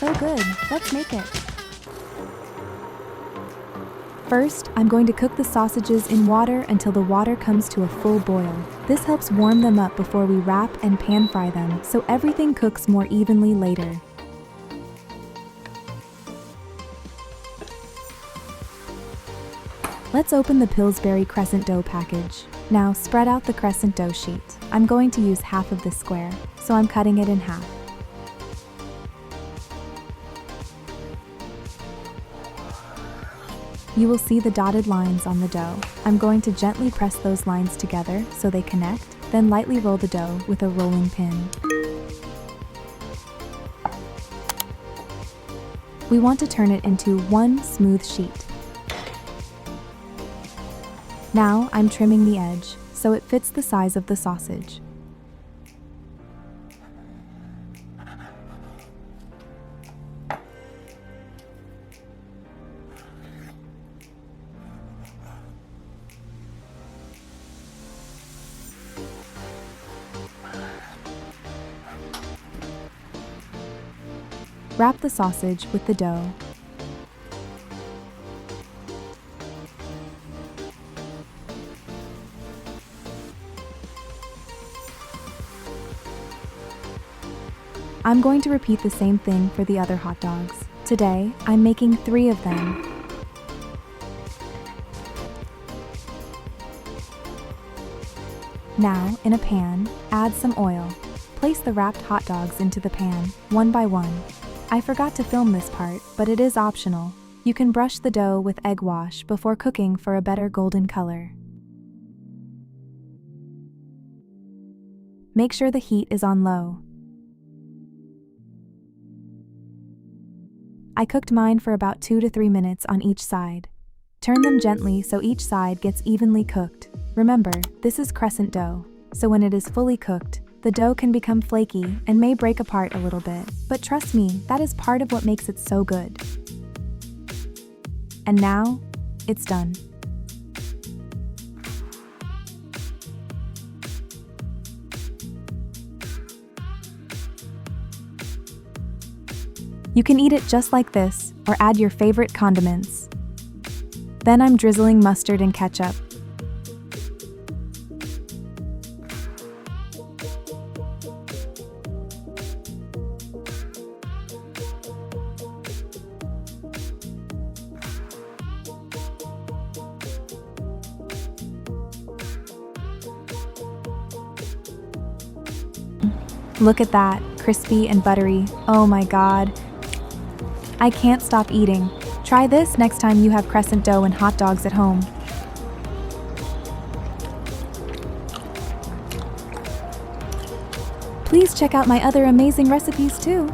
so good. Let's make it. First, I'm going to cook the sausages in water until the water comes to a full boil. This helps warm them up before we wrap and pan fry them, so everything cooks more evenly later. Let's open the Pillsbury Crescent dough package. Now spread out the Crescent dough sheet. I'm going to use half of this square, so I'm cutting it in half. You will see the dotted lines on the dough. I'm going to gently press those lines together so they connect, then lightly roll the dough with a rolling pin. We want to turn it into one smooth sheet. Now I'm trimming the edge so it fits the size of the sausage. Wrap the sausage with the dough. I'm going to repeat the same thing for the other hot dogs. Today, I'm making 3 of them. Now, in a pan, add some oil. Place the wrapped hot dogs into the pan, one by one. I forgot to film this part, but it is optional. You can brush the dough with egg wash before cooking for a better golden color. Make sure the heat is on low. I cooked mine for about 2 to 3 minutes on each side. Turn them gently so each side gets evenly cooked. Remember, this is crescent dough, so when it is fully cooked, the dough can become flaky and may break apart a little bit. But trust me, that is part of what makes it so good. And now, it's done. You can eat it just like this, or add your favorite condiments. Then I'm drizzling mustard and ketchup. Look at that, crispy and buttery. Oh my God. I can't stop eating. Try this next time you have crescent dough and hot dogs at home. Please check out my other amazing recipes too.